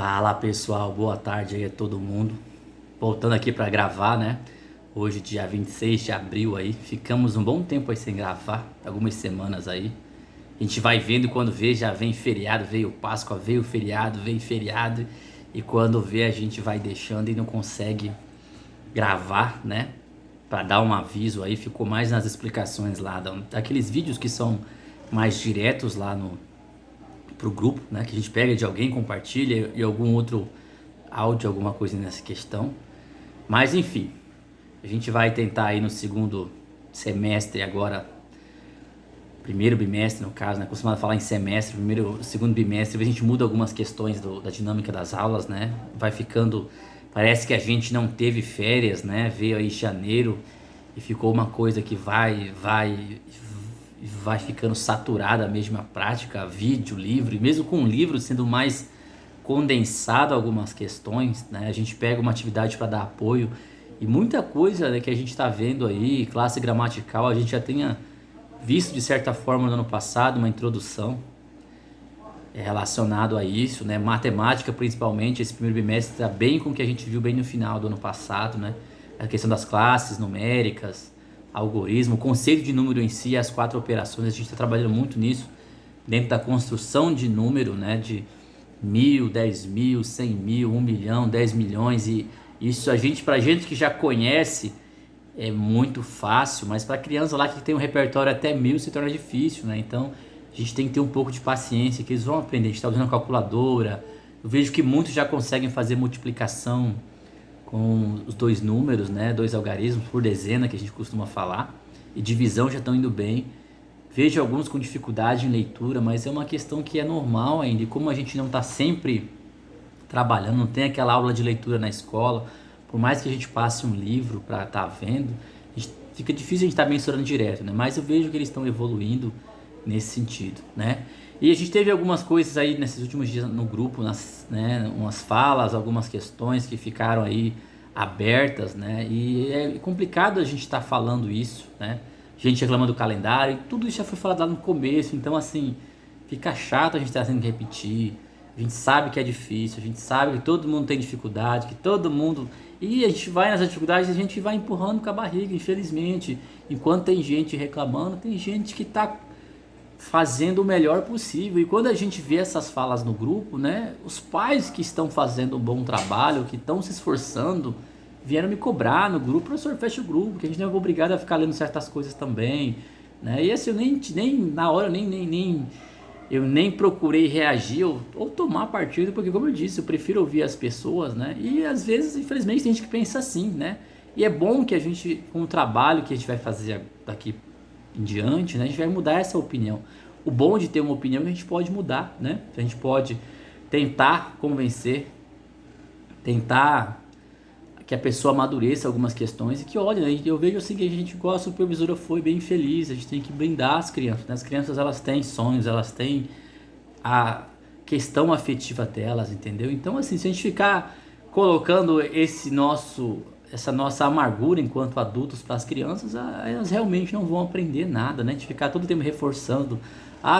Fala pessoal, boa tarde aí a todo mundo. Voltando aqui para gravar, né? Hoje, dia 26 de abril aí. Ficamos um bom tempo aí sem gravar, algumas semanas aí. A gente vai vendo e quando vê, já vem feriado, veio Páscoa, veio feriado, veio feriado. E quando vê, a gente vai deixando e não consegue gravar, né? Para dar um aviso aí, ficou mais nas explicações lá, daqueles vídeos que são mais diretos lá no pro grupo, né? Que a gente pega de alguém, compartilha e algum outro áudio, alguma coisa nessa questão. Mas enfim, a gente vai tentar aí no segundo semestre agora, primeiro bimestre no caso, né? Acostumado a falar em semestre, segundo bimestre, a gente muda algumas questões da dinâmica das aulas, né? Vai ficando, parece que a gente não teve férias, né? Veio aí janeiro e ficou uma coisa que vai ficando saturada a mesma prática, vídeo, livro, e mesmo com o livro sendo mais condensado algumas questões, né? A gente pega uma atividade para dar apoio e muita coisa, né, que a gente está vendo aí, classe gramatical, a gente já tenha visto de certa forma no ano passado, uma introdução relacionado a isso, né? Matemática principalmente, esse primeiro bimestre está bem com o que a gente viu bem no final do ano passado, né? A questão das classes numéricas, algoritmo, o conceito de número em si, as quatro operações, a gente está trabalhando muito nisso, dentro da construção de número, né? De 1.000, 10.000, 100.000, 1 milhão, 10 milhões, e isso pra gente que já conhece, é muito fácil, mas para criança lá que tem um repertório até 1.000 se torna difícil, né? Então a gente tem que ter um pouco de paciência, que eles vão aprender. A gente está usando a calculadora, eu vejo que muitos já conseguem fazer multiplicação com os dois números, né? Dois algarismos por dezena, que a gente costuma falar, e divisão já estão indo bem. Vejo alguns com dificuldade em leitura, mas é uma questão que é normal ainda. E como a gente não está sempre trabalhando, não tem aquela aula de leitura na escola, por mais que a gente passe um livro para estar vendo, fica difícil a gente estar mensurando direto, né? Mas eu vejo que eles estão evoluindo nesse sentido, né? E a gente teve algumas coisas aí nesses últimos dias no grupo, né? Umas falas, algumas questões que ficaram aí abertas, né? E é complicado a gente estar falando isso, né? Gente reclamando do calendário, e tudo isso já foi falado lá no começo, então assim, fica chato a gente estar tendo que repetir. A gente sabe que é difícil, a gente sabe que todo mundo tem dificuldade, que todo mundo. E a gente vai nas dificuldades e a gente vai empurrando com a barriga, infelizmente. Enquanto tem gente reclamando, tem gente que está fazendo o melhor possível. E quando a gente vê essas falas no grupo, né, os pais que estão fazendo um bom trabalho, que estão se esforçando, vieram me cobrar no grupo: professor, fecha o grupo, que a gente não é obrigado a ficar lendo certas coisas também, né? E assim, eu nem na hora, eu nem procurei reagir ou tomar partido, porque como eu disse, eu prefiro ouvir as pessoas, né? E às vezes, infelizmente, tem gente que pensa assim, né? E é bom que a gente, com o trabalho que a gente vai fazer daqui em diante, né, a gente vai mudar essa opinião. O bom de ter uma opinião é que a gente pode mudar, né? A gente pode tentar convencer, tentar que a pessoa amadureça algumas questões e que olha, né? Eu vejo assim que a gente, igual a supervisora foi bem feliz, a gente tem que brindar as crianças, né? As crianças, elas têm sonhos, elas têm a questão afetiva delas, entendeu? Então assim, se a gente ficar colocando essa nossa amargura enquanto adultos para as crianças, elas realmente não vão aprender nada, né? A gente ficar todo tempo reforçando,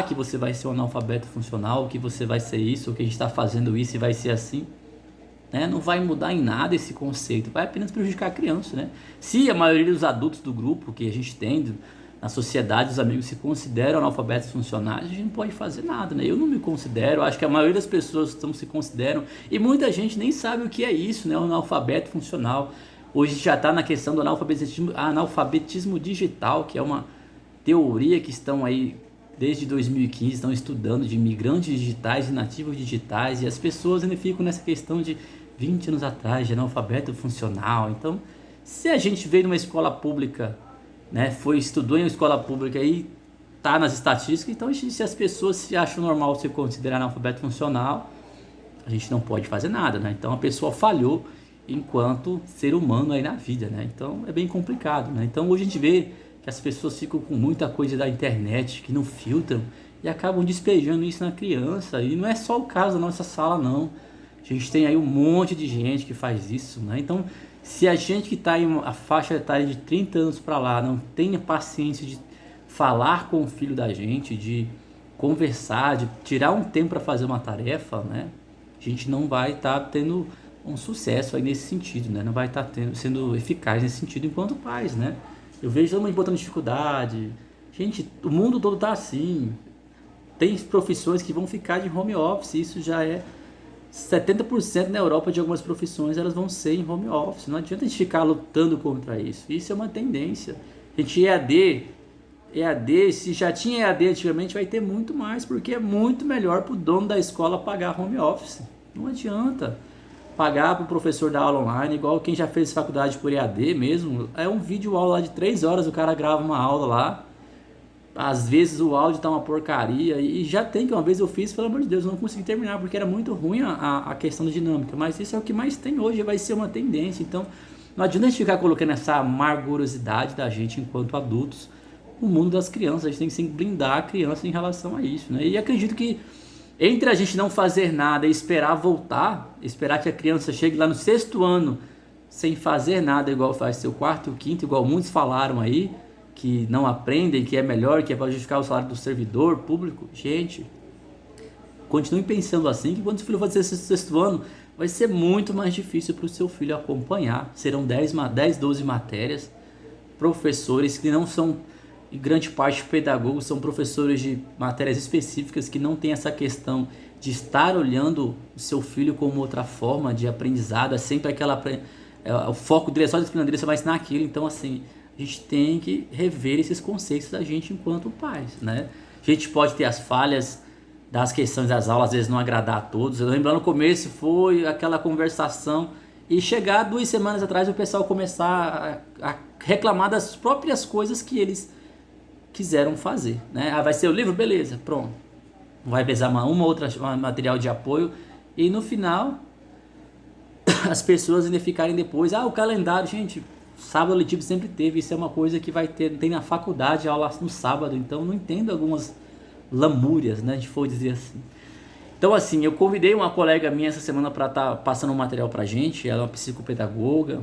que você vai ser um analfabeto funcional, que você vai ser isso, que a gente está fazendo isso e vai ser assim, né? Não vai mudar em nada esse conceito, vai apenas prejudicar a criança, né? Se a maioria dos adultos do grupo que a gente tem na sociedade, os amigos se consideram analfabetos funcionais, a gente não pode fazer nada, né? Eu não me considero, acho que a maioria das pessoas não se consideram, e muita gente nem sabe o que é isso, né? O analfabeto funcional. Hoje já está na questão do analfabetismo digital, que é uma teoria que estão aí desde 2015, estão estudando de imigrantes digitais e nativos digitais, e as pessoas ainda ficam nessa questão de 20 anos atrás, de analfabeto funcional. Então, se a gente veio numa escola pública, né, estudou em uma escola pública e tá nas estatísticas, então se as pessoas se acham normal se considerar analfabeto funcional, a gente não pode fazer nada, né? Então a pessoa falhou enquanto ser humano aí na vida, né? Então é bem complicado, né? Então hoje a gente vê que as pessoas ficam com muita coisa da internet que não filtram e acabam despejando isso na criança, e não é só o caso da nossa sala, não. A gente tem aí um monte de gente que faz isso, né? Então, se a gente que está em a faixa etária de 30 anos para lá não tem a paciência de falar com o filho da gente, de conversar, de tirar um tempo para fazer uma tarefa, né? A gente não vai estar tendo um sucesso aí nesse sentido, né? Não vai estar sendo eficaz nesse sentido enquanto pais, né? Eu vejo todo mundo botando dificuldade. Gente, o mundo todo tá assim. Tem profissões que vão ficar de home office, isso já é 70% na Europa de algumas profissões, elas vão ser em home office. Não adianta a gente ficar lutando contra isso. Isso é uma tendência. A gente EAD, se já tinha EAD antigamente, vai ter muito mais, porque é muito melhor para o dono da escola pagar home office. Não adianta pagar para o professor da aula online, igual quem já fez faculdade por EAD mesmo. É um vídeo aula lá de 3 horas, o cara grava uma aula lá. Às vezes o áudio tá uma porcaria, e já tem, que uma vez eu fiz, pelo amor de Deus, eu não consegui terminar, porque era muito ruim a questão da dinâmica, mas isso é o que mais tem hoje, vai ser uma tendência. Então não adianta a gente ficar colocando essa amargorosidade da gente enquanto adultos no mundo das crianças. A gente tem que sempre blindar a criança em relação a isso, né? E acredito que entre a gente não fazer nada e esperar voltar, esperar que a criança chegue lá no 6º ano sem fazer nada, igual faz seu 4º e o 5º, igual muitos falaram aí, que não aprendem, que é melhor, que é para justificar o salário do servidor público. Gente, continue pensando assim, que quando o filho for fazer esse 6º ano, vai ser muito mais difícil para o seu filho acompanhar. Serão 10, 12 matérias, professores que não são, em grande parte, pedagogos, são professores de matérias específicas que não tem essa questão de estar olhando o seu filho como outra forma de aprendizado. É sempre aquela... o foco dele é só disciplina dele, você vai ensinar aquilo. Então, assim, a gente tem que rever esses conceitos da gente enquanto pais, né? A gente pode ter as falhas das questões das aulas, às vezes não agradar a todos. Eu lembro lá no começo foi aquela conversação, e chegar 2 semanas atrás o pessoal começar a reclamar das próprias coisas que eles quiseram fazer, né? Ah, vai ser o livro? Beleza, pronto. Vai precisar uma outra material de apoio, e no final as pessoas ainda ficarem depois, o calendário, gente, sábado letivo sempre teve, isso é uma coisa que vai ter, tem na faculdade aula no sábado, então não entendo algumas lamúrias, né, de for dizer assim. Então, assim, eu convidei uma colega minha essa semana para estar passando um material pra gente. Ela é uma psicopedagoga,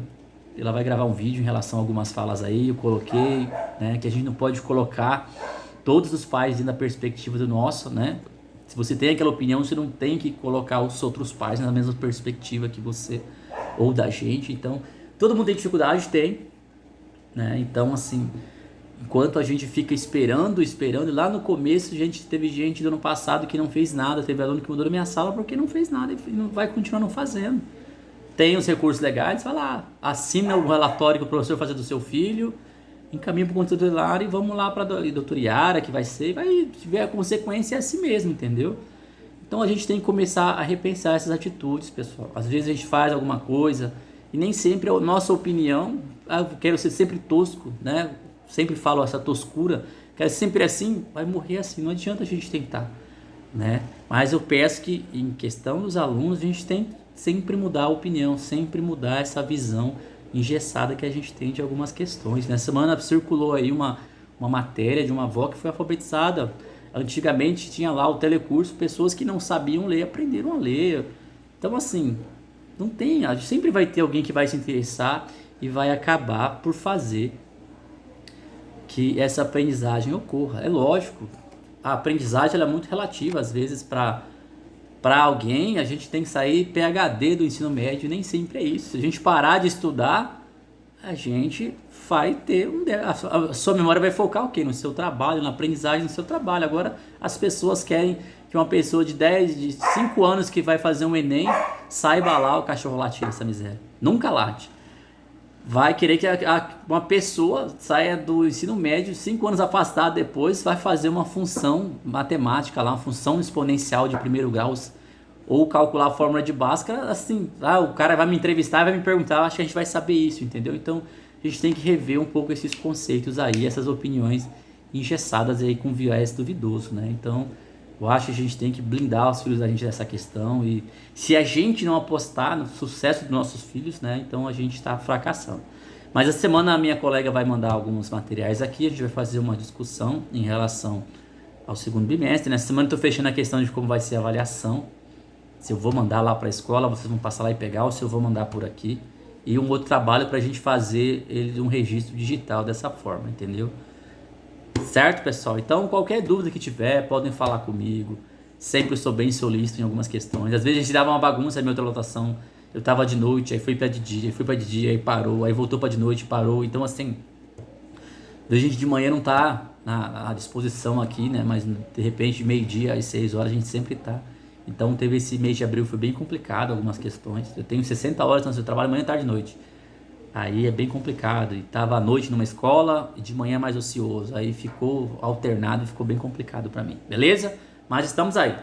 ela vai gravar um vídeo em relação a algumas falas aí, eu coloquei, né, que a gente não pode colocar todos os pais dentro da perspectiva do nosso, né? Se você tem aquela opinião, você não tem que colocar os outros pais na mesma perspectiva que você ou da gente. Então, todo mundo tem dificuldade, tem, né? Então, assim, enquanto a gente fica esperando, e lá no começo teve gente do ano passado que não fez nada, teve aluno que mudou da minha sala porque não fez nada e não vai continuar não fazendo. Tem os recursos legais, vai lá, assina o relatório que o professor fazer do seu filho, encaminha para o conselho tutelar e vamos lá para a doutora Yara, que vai tiver a consequência é assim mesmo, entendeu? Então a gente tem que começar a repensar essas atitudes, pessoal. Às vezes a gente faz alguma coisa e nem sempre a nossa opinião, eu quero ser sempre tosco, né? Sempre falo essa toscura, quero ser sempre assim, vai morrer assim, não adianta a gente tentar, né? Mas eu peço que, em questão dos alunos, a gente tem que sempre mudar a opinião, sempre mudar essa visão engessada que a gente tem de algumas questões. Nessa semana circulou aí uma matéria de uma avó que foi alfabetizada. Antigamente tinha lá o telecurso, pessoas que não sabiam ler, aprenderam a ler. Então, assim, não tem, sempre vai ter alguém que vai se interessar e vai acabar por fazer que essa aprendizagem ocorra. É lógico, a aprendizagem ela é muito relativa, às vezes para alguém a gente tem que sair PhD do ensino médio, nem sempre é isso. Se a gente parar de estudar, a gente vai ter a sua memória vai focar o quê? No seu trabalho, na aprendizagem no seu trabalho. Agora as pessoas querem que uma pessoa de 5 anos que vai fazer um Enem saiba lá o cachorro latir, essa miséria. Nunca late. Vai querer que uma pessoa saia do ensino médio, 5 anos afastada depois, vai fazer uma função matemática lá, uma função exponencial de primeiro grau, ou calcular a fórmula de Bhaskara, assim, o cara vai me entrevistar e vai me perguntar, acho que a gente vai saber isso, entendeu? Então, a gente tem que rever um pouco esses conceitos aí, essas opiniões engessadas aí com viés duvidoso, né? Então, eu acho que a gente tem que blindar os filhos da gente dessa questão, e se a gente não apostar no sucesso dos nossos filhos, né, então a gente está fracassando. Mas essa semana a minha colega vai mandar alguns materiais aqui, a gente vai fazer uma discussão em relação ao 2º bimestre. Nessa semana eu estou fechando a questão de como vai ser a avaliação, se eu vou mandar lá para a escola, vocês vão passar lá e pegar, ou se eu vou mandar por aqui, e um outro trabalho para a gente fazer um registro digital dessa forma, entendeu? Certo, pessoal? Então, qualquer dúvida que tiver, podem falar comigo. Sempre sou bem solícito em algumas questões. Às vezes a gente dava uma bagunça na minha outra lotação. Eu tava de noite, aí fui pra de dia, aí fui pra de dia, aí parou, aí voltou pra de noite, parou. Então, assim, a gente de manhã não tá à disposição aqui, né? Mas de repente, meio-dia às 6 horas, a gente sempre tá. Então, teve esse mês de abril, foi bem complicado algumas questões. Eu tenho 60 horas, então eu trabalho manhã, tarde e noite. Aí é bem complicado. E tava à noite numa escola e de manhã mais ocioso. Aí ficou alternado e ficou bem complicado pra mim. Beleza? Mas estamos aí.